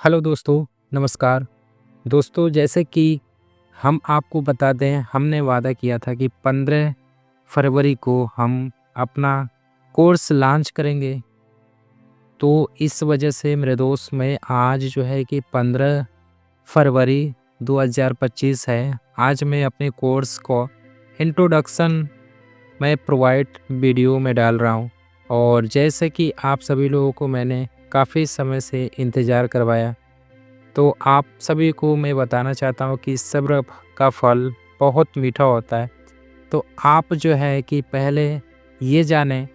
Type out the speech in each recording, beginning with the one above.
Hello दोस्तों, नमस्कार। दोस्तों, जैसे कि हम आपको बता दें, हमने वादा किया था कि 15 फरवरी को हम अपना कोर्स लॉन्च करेंगे। तो इस वजह से मेरे दोस्त, मैं आज जो है कि 15 फरवरी 2025 है। आज मैं अपने कोर्स को इंट्रोडक्शन मैं प्रोवाइड वीडियो में डाल रहा हूँ। और जैसे कि आप सभी लोगों को मैंने काफ़ी समय से इंतज़ार करवाया, तो आप सभी को मैं बताना चाहता हूँ कि सब्र का फल बहुत मीठा होता है। तो आप जो है कि पहले ये जानें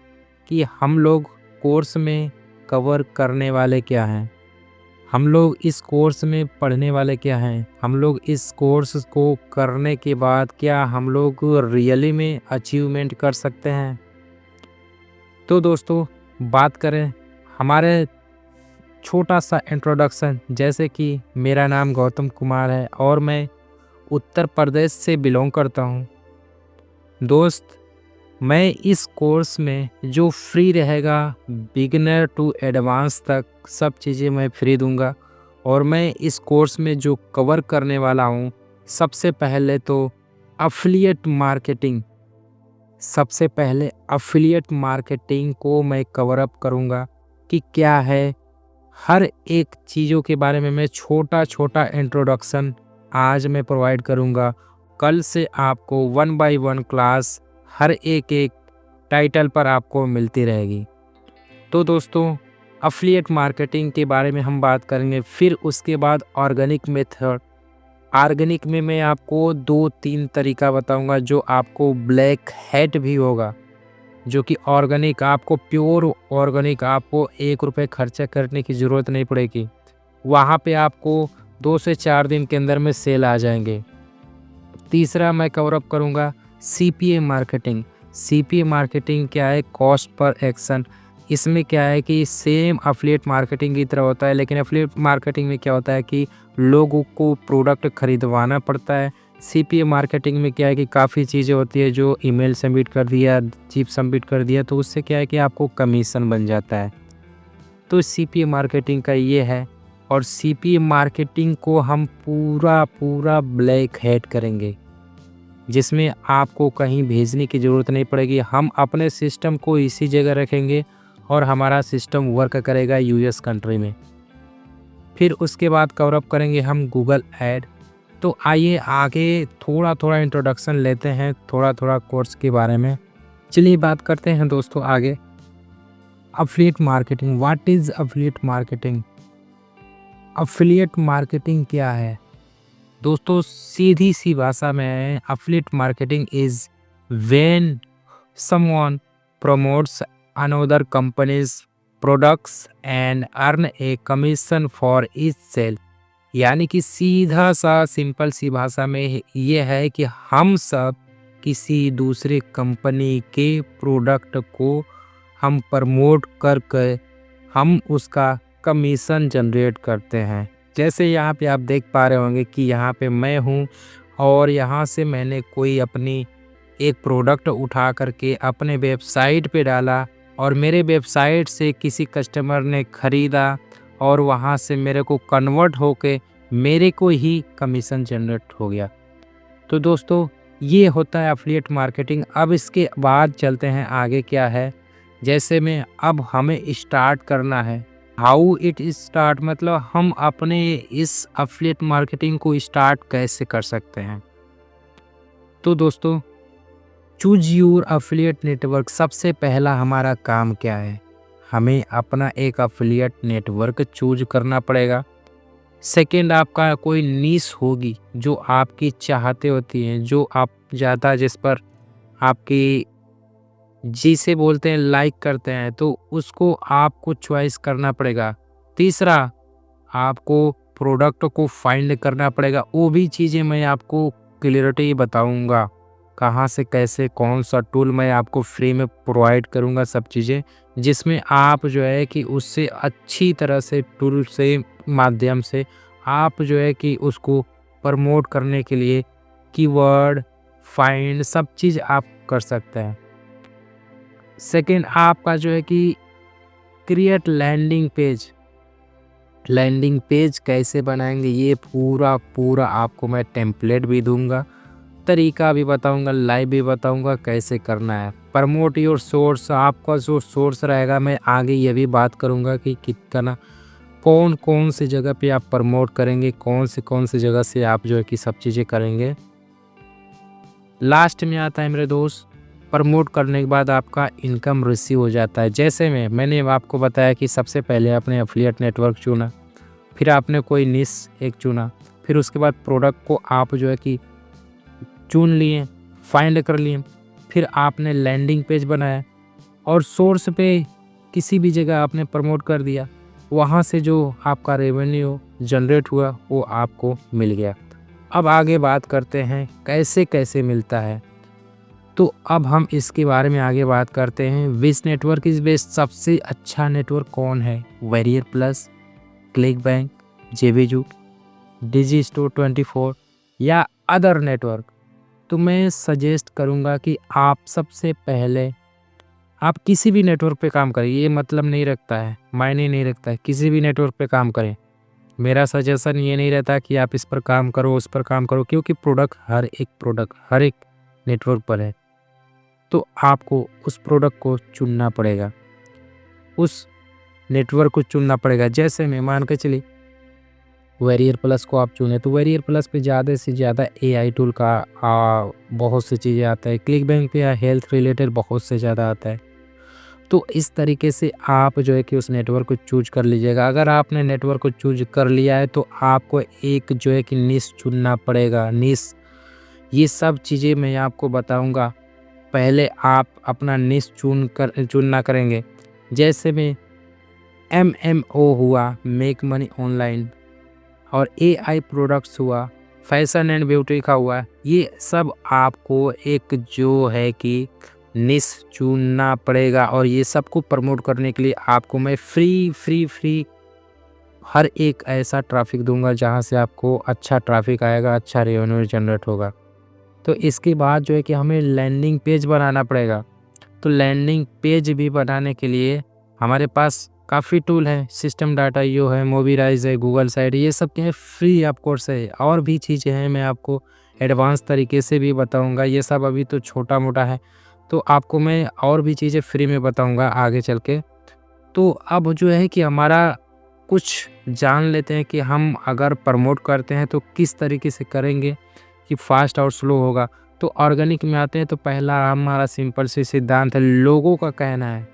कि हम लोग कोर्स में कवर करने वाले क्या हैं, हम लोग इस कोर्स में पढ़ने वाले क्या हैं, हम लोग इस कोर्स को करने के बाद क्या हम लोग रियली में अचीवमेंट कर सकते हैं। तो दोस्तों, बात करें हमारे छोटा सा इंट्रोडक्शन, जैसे कि मेरा नाम गौतम कुमार है और मैं उत्तर प्रदेश से बिलोंग करता हूँ। दोस्त, मैं इस कोर्स में जो फ्री रहेगा, बिगिनर टू एडवांस तक सब चीज़ें मैं फ्री दूंगा। और मैं इस कोर्स में जो कवर करने वाला हूँ, सबसे पहले तो अफिलिएट मार्केटिंग, सबसे पहले अफिलिएट मार्केटिंग को मैं कवर अप करूँगा कि क्या है। हर एक चीज़ों के बारे में मैं छोटा छोटा इंट्रोडक्शन आज मैं प्रोवाइड करूँगा। कल से आपको 1 बाय 1 क्लास हर एक एक टाइटल पर आपको मिलती रहेगी। तो दोस्तों, अफिलिएट मार्केटिंग के बारे में हम बात करेंगे। फिर उसके बाद ऑर्गेनिक मेथड। ऑर्गेनिक में मैं आपको 2-3 तरीका बताऊंगा जो आपको ब्लैक हैट भी होगा, जो कि ऑर्गेनिक, आपको प्योर ऑर्गेनिक, आपको 1 रुपये खर्चा करने की ज़रूरत नहीं पड़ेगी। वहाँ पे आपको 2 से 4 दिन के अंदर में सेल आ जाएंगे। तीसरा मैं कवर अप करूँगा सीपीए मार्केटिंग। सीपीए मार्केटिंग क्या है? Cost per action. इसमें क्या है कि सेम अफिलिएट मार्केटिंग की तरह होता है, लेकिन अफिलिएट मार्केटिंग में क्या होता है कि लोगों को प्रोडक्ट खरीदवाना पड़ता है। सीपीए मार्केटिंग में क्या है कि काफ़ी चीज़ें होती है, जो ईमेल सबमिट कर दिया, चिप सबमिट कर दिया, तो उससे क्या है कि आपको कमीशन बन जाता है। तो सीपीए मार्केटिंग का ये है। और सीपीए मार्केटिंग को हम पूरा पूरा ब्लैक हैट करेंगे, जिसमें आपको कहीं भेजने की ज़रूरत नहीं पड़ेगी। हम अपने सिस्टम को इसी जगह रखेंगे और हमारा सिस्टम वर्क करेगा यूएस कंट्री में। फिर उसके बाद कवर अप करेंगे हम गूगल ऐड। तो आइए आगे थोड़ा थोड़ा इंट्रोडक्शन लेते हैं, थोड़ा थोड़ा कोर्स के बारे में। चलिए बात करते हैं दोस्तों आगे। Affiliate marketing, what is affiliate marketing? Affiliate marketing क्या है दोस्तों? सीधी सी भाषा में, affiliate marketing is when someone promotes another company's products and earn a commission for each sale। यानी कि सीधा सा सिंपल सी भाषा में ये है कि हम सब किसी दूसरे कंपनी के प्रोडक्ट को हम प्रमोट करके हम उसका कमीशन जनरेट करते हैं। जैसे यहाँ पे आप देख पा रहे होंगे कि यहाँ पे मैं हूँ और यहाँ से मैंने कोई अपनी एक प्रोडक्ट उठा करके अपने वेबसाइट पे डाला और मेरे वेबसाइट से किसी कस्टमर ने ख़रीदा और वहाँ से मेरे को कन्वर्ट होके मेरे को ही कमीशन जनरेट हो गया। तो दोस्तों, ये होता है अफिलिएट मार्केटिंग। अब इसके बाद चलते हैं आगे क्या है। जैसे में अब हमें स्टार्ट करना है, हाउ इट स्टार्ट, मतलब हम अपने इस अफिलिएट मार्केटिंग को स्टार्ट कैसे कर सकते हैं। तो दोस्तों, चूज योर अफिलिएट नेटवर्क। सबसे पहला हमारा काम क्या है? हमें अपना एक अफिलिएट नेटवर्क चूज करना पड़ेगा। सेकंड, आपका कोई नीश होगी जो आपकी चाहते होती हैं, जो आप ज़्यादा जिस पर आपकी जिसे बोलते हैं लाइक करते हैं, तो उसको आपको चॉइस करना पड़ेगा। तीसरा, आपको प्रोडक्ट को फाइंड करना पड़ेगा। वो भी चीज़ें मैं आपको क्लियरिटी बताऊंगा, कहाँ से कैसे, कौन सा टूल मैं आपको फ्री में प्रोवाइड करूंगा, सब चीज़ें, जिसमें आप जो है कि उससे अच्छी तरह से टूल से माध्यम से आप जो है कि उसको प्रमोट करने के लिए कीवर्ड फाइंड सब चीज़ आप कर सकते हैं। सेकंड, आपका जो है कि create landing page. Landing page कैसे बनाएंगे, ये पूरा आपको मैं टेम्पलेट भी दूंगा, तरीका भी बताऊंगा, लाइव भी बताऊंगा कैसे करना है। प्रमोट योर सोर्स, आपका जो सोर्स रहेगा मैं आगे ये भी बात करूंगा कि कितना कौन कौन सी जगह पे आप प्रमोट करेंगे, कौन सी जगह से आप जो है कि सब चीज़ें करेंगे। लास्ट में आता है मेरे दोस्त, प्रमोट करने के बाद आपका इनकम रिसीव हो जाता है। जैसे मैंने आपको बताया कि सबसे पहले आपने एफिलिएट नेटवर्क चुना, फिर आपने कोई निश एक चुना, फिर उसके बाद प्रोडक्ट को आप जो है कि चुन लिए, फाइंड कर लिए, फिर आपने लैंडिंग पेज बनाया और सोर्स पे किसी भी जगह आपने प्रमोट कर दिया, वहाँ से जो आपका रेवेन्यू जनरेट हुआ वो आपको मिल गया। अब आगे बात करते हैं कैसे कैसे मिलता है। तो अब हम इसके बारे में आगे बात करते हैं। विच नेटवर्क इज बेस्ट, सबसे अच्छा नेटवर्क कौन है? वेरियर प्लस, क्लिक बैंक, जेबीजू, डिजी स्टोर 24 या अदर नेटवर्क? तो मैं सजेस्ट करूंगा कि आप सबसे पहले आप किसी भी नेटवर्क पे काम करें, ये मतलब नहीं रखता है, मायने नहीं रखता है, किसी भी नेटवर्क पे काम करें। मेरा सजेशन ये नहीं रहता कि आप इस पर काम करो उस पर काम करो, क्योंकि प्रोडक्ट हर एक नेटवर्क पर है, तो आपको उस प्रोडक्ट को चुनना पड़ेगा, उस नेटवर्क को चुनना पड़ेगा। जैसे मैं मान के चलिए वेरियर प्लस को आप चुने, तो वेरियर प्लस पे ज़्यादा से ज़्यादा एआई टूल का बहुत सी चीज़ें आता है, क्लिक बैंक पे या हेल्थ रिलेटेड बहुत से ज़्यादा आता है। तो इस तरीके से आप जो है कि उस नेटवर्क को चूज कर लीजिएगा। अगर आपने नेटवर्क को चूज कर लिया है तो आपको एक जो है कि निश चुनना पड़ेगा। निश, ये सब चीज़ें मैं आपको बताऊंगा। पहले आप अपना निश चुनना करेंगे। जैसे में MMO हुआ, मेक मनी ऑनलाइन, और AI प्रोडक्ट्स हुआ, फैशन एंड ब्यूटी का हुआ, ये सब आपको एक जो है कि निश चुनना पड़ेगा। और ये सब को प्रमोट करने के लिए आपको मैं फ्री हर एक ऐसा ट्रैफिक दूंगा जहां से आपको अच्छा ट्रैफिक आएगा, अच्छा रेवेन्यू जनरेट होगा। तो इसके बाद जो है कि हमें लैंडिंग पेज बनाना पड़ेगा। तो लैंडिंग पेज भी बनाने के लिए हमारे पास काफ़ी टूल है, सिस्टम डाटा ईओ है, मोबिराइज है, गूगल साइट, ये सब क्या है फ्री ऑफ कोर्स है। और भी चीज़ें हैं, मैं आपको एडवांस तरीके से भी बताऊंगा। ये सब अभी तो छोटा मोटा है, तो आपको मैं और भी चीज़ें फ्री में बताऊंगा आगे चल के। तो अब जो है कि हमारा कुछ जान लेते हैं कि हम अगर प्रमोट करते हैं तो किस तरीके से करेंगे कि फास्ट और स्लो होगा। तो ऑर्गेनिक में आते हैं तो पहला हमारा सिंपल सी सिद्धांत है, लोगों का कहना है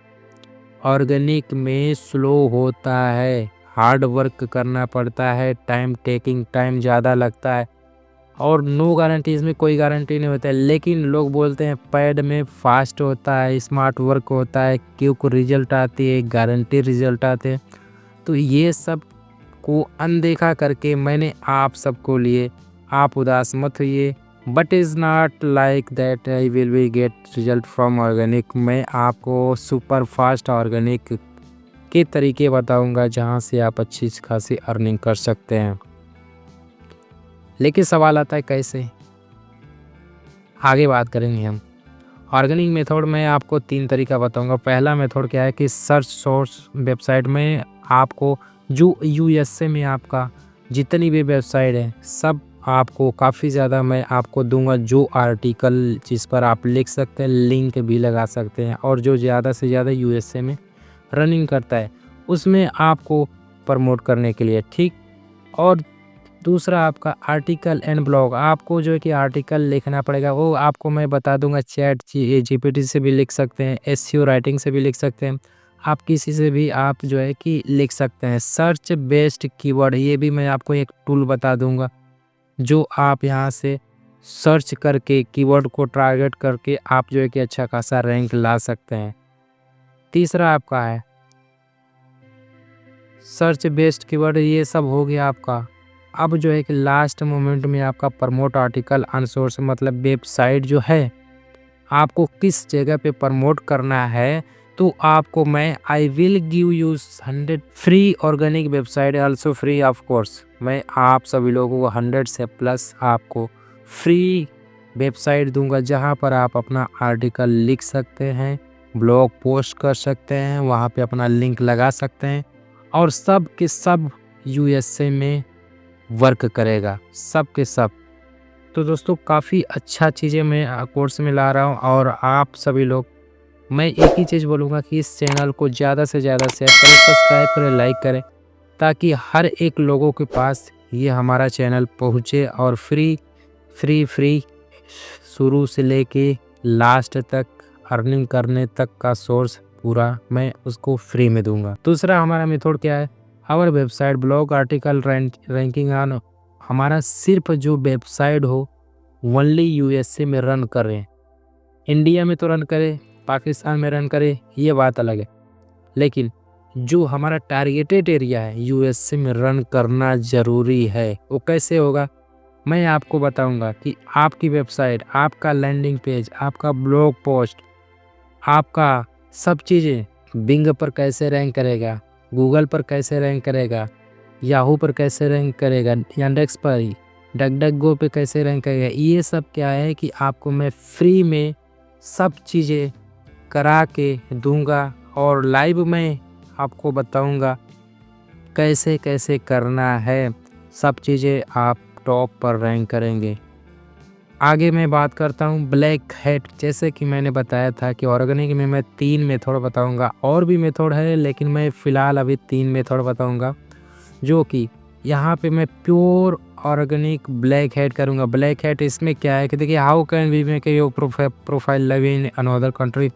ऑर्गेनिक में स्लो होता है, हार्ड वर्क करना पड़ता है, टाइम ज़्यादा लगता है, और नो गारंटी, इसमें कोई गारंटी नहीं होता है। लेकिन लोग बोलते हैं पैड में फास्ट होता है, स्मार्ट वर्क होता है, क्विक रिजल्ट आती है, गारंटी रिजल्ट आते हैं। तो ये सब को अनदेखा करके मैंने आप सबको लिए, आप उदास मत होइए, but is not like that I will be get result from organic. मैं आपको सुपर फास्ट ऑर्गेनिक के तरीके बताऊंगा जहां से आप अच्छी खासी अर्निंग कर सकते हैं। लेकिन सवाल आता है कैसे, आगे बात करेंगे हम। ऑर्गेनिक मेथड में आपको 3 तरीका बताऊंगा। पहला मेथड क्या है कि सर्च सोर्स वेबसाइट में आपको जो USA में आपका जितनी भी वेबसाइट है सब आपको काफ़ी ज़्यादा मैं आपको दूंगा, जो आर्टिकल जिस पर आप लिख सकते हैं, लिंक भी लगा सकते हैं, और जो ज़्यादा से ज़्यादा USA में रनिंग करता है उसमें आपको प्रमोट करने के लिए, ठीक। और दूसरा आपका आर्टिकल एंड ब्लॉग, आपको जो है कि आर्टिकल लिखना पड़ेगा, वो आपको मैं बता दूंगा। चैट GPT से भी लिख सकते हैं, SEO राइटिंग से भी लिख सकते हैं, आप किसी से भी आप जो है कि लिख सकते हैं। सर्च बेस्ड कीवर्ड, ये भी मैं आपको एक टूल बता दूंगा, जो आप यहाँ से सर्च करके कीवर्ड को टारगेट करके आप जो है कि अच्छा खासा रैंक ला सकते हैं। तीसरा आपका है सर्च बेस्ड कीवर्ड, ये सब हो गया आपका। अब जो है कि लास्ट मोमेंट में आपका प्रमोट आर्टिकल अनसोर्स, मतलब वेबसाइट जो है आपको किस जगह पे प्रमोट करना है। तो आपको मैं I will give you 100 free organic website, also free of course. मैं आप सभी लोगों को 100 से प्लस आपको फ्री वेबसाइट दूंगा, जहां पर आप अपना आर्टिकल लिख सकते हैं, ब्लॉग पोस्ट कर सकते हैं, वहां पे अपना लिंक लगा सकते हैं, और सब के सब यूएसए में वर्क करेगा, सब के सब। तो दोस्तों काफ़ी अच्छा चीज़ें मैं कोर्स में ला रहा हूँ, और आप सभी लोग, मैं एक ही चीज़ बोलूँगा कि इस चैनल को ज़्यादा से ज़्यादा शेयर करें, सब्सक्राइब करें, लाइक करें, ताकि हर एक लोगों के पास ये हमारा चैनल पहुँचे, और फ्री शुरू से लेके लास्ट तक अर्निंग करने तक का सोर्स पूरा मैं उसको फ्री में दूंगा। दूसरा हमारा मेथड क्या है, our website blog article ranking on. हमारा सिर्फ जो वेबसाइट हो ओनली यूएसए में रन करें, इंडिया में तो रन करे, पाकिस्तान में रन करे, ये बात अलग है, लेकिन जो हमारा टारगेटेड एरिया है यूएसए में रन करना ज़रूरी है। वो कैसे होगा मैं आपको बताऊंगा कि आपकी वेबसाइट, आपका लैंडिंग पेज, आपका ब्लॉग पोस्ट, आपका सब चीज़ें बिंग पर कैसे रैंक करेगा, गूगल पर कैसे रैंक करेगा, याहू पर कैसे रैंक करेगा, यांडेक्स पर, डक पे कैसे रैंक करेगा। ये सब क्या है कि आपको मैं फ्री में सब चीज़ें करा के दूंगा, और लाइव में आपको बताऊंगा कैसे कैसे करना है। सब चीज़ें आप टॉप पर रैंक करेंगे। आगे मैं बात करता हूँ ब्लैक हैट। जैसे कि मैंने बताया था कि ऑर्गेनिक में मैं 3 मेथड बताऊंगा, और भी मेथड है, लेकिन मैं फ़िलहाल अभी 3 मेथड बताऊंगा, जो कि यहाँ पे मैं प्योर ऑर्गेनिक ब्लैक हैट करूँगा। ब्लैक हैट इसमें क्या है कि देखिए, how can we make your profile live in another country.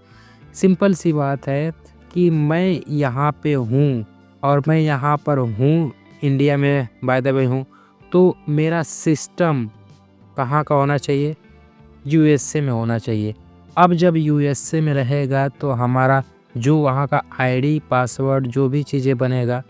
Simple सी बात है कि मैं यहाँ पे हूँ, और मैं यहाँ पर हूँ, इंडिया में बाय द वे हूँ, तो मेरा सिस्टम कहाँ का होना चाहिए, यूएसए में होना चाहिए। अब जब यूएसए में रहेगा तो हमारा जो वहाँ का आईडी पासवर्ड जो भी चीज़ें बनेगा,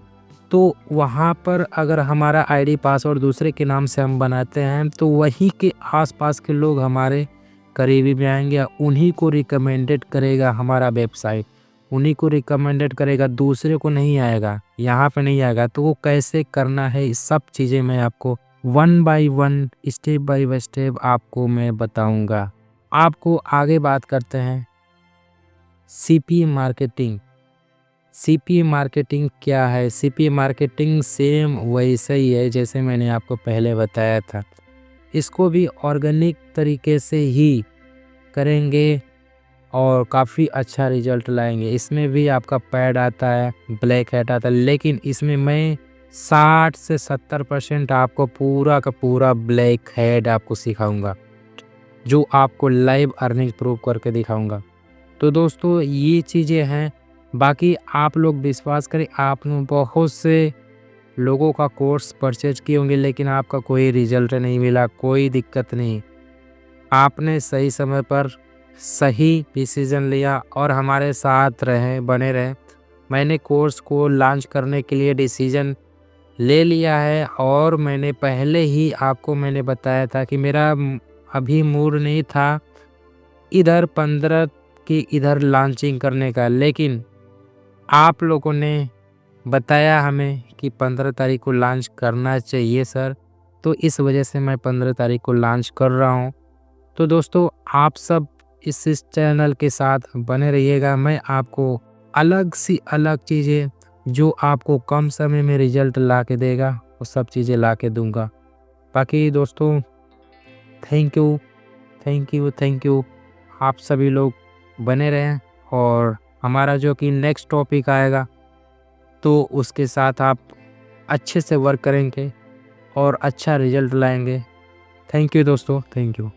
तो वहाँ पर अगर हमारा आईडी पासवर्ड दूसरे के नाम से हम बनाते हैं, तो वहीं के आसपास के लोग हमारे करीबी में आएंगे, उन्हीं को रिकमेंडेड करेगा हमारा वेबसाइट, उन्हीं को रिकमेंडेड करेगा, दूसरे को नहीं आएगा, यहाँ पे नहीं आएगा। तो वो कैसे करना है, इस सब चीज़ें मैं आपको 1 बाय 1 स्टेप बाय स्टेप आपको मैं बताऊंगा। आपको आगे बात करते हैं सीपीए मार्केटिंग। सीपीए मार्केटिंग क्या है? सीपीए मार्केटिंग सेम वैसा ही है जैसे मैंने आपको पहले बताया था। इसको भी ऑर्गेनिक तरीके से ही करेंगे और काफ़ी अच्छा रिजल्ट लाएंगे। इसमें भी आपका पैड आता है, ब्लैक हैट आता है, लेकिन इसमें मैं 60 से 70% आपको पूरा का पूरा ब्लैक हैट आपको सिखाऊंगा, जो आपको लाइव अर्निंग प्रूव करके दिखाऊंगा। तो दोस्तों ये चीज़ें हैं। बाकी आप लोग विश्वास करें, आपने बहुत से लोगों का कोर्स परचेज किए होंगे, लेकिन आपका कोई रिजल्ट नहीं मिला, कोई दिक्कत नहीं। आपने सही समय पर सही डिसीज़न लिया और हमारे साथ रहे, बने रहे। मैंने कोर्स को लॉन्च करने के लिए डिसीज़न ले लिया है, और मैंने पहले ही आपको मैंने बताया था कि मेरा अभी मूड नहीं था इधर 15 की इधर लॉन्चिंग करने का, लेकिन आप लोगों ने बताया हमें कि 15 तारीख को लॉन्च करना चाहिए सर, तो इस वजह से मैं 15 तारीख को लॉन्च कर रहा हूँ। तो दोस्तों आप सब इस चैनल के साथ बने रहिएगा। मैं आपको अलग सी अलग चीज़ें जो आपको कम समय में रिजल्ट ला के देगा, वो सब चीज़ें ला के दूँगा। बाकी दोस्तों thank you, thank you, thank you. आप सभी लोग बने रहें, और हमारा जो कि नेक्स्ट टॉपिक आएगा तो उसके साथ आप अच्छे से वर्क करेंगे और अच्छा रिजल्ट लाएंगे। थैंक यू दोस्तों, थैंक यू।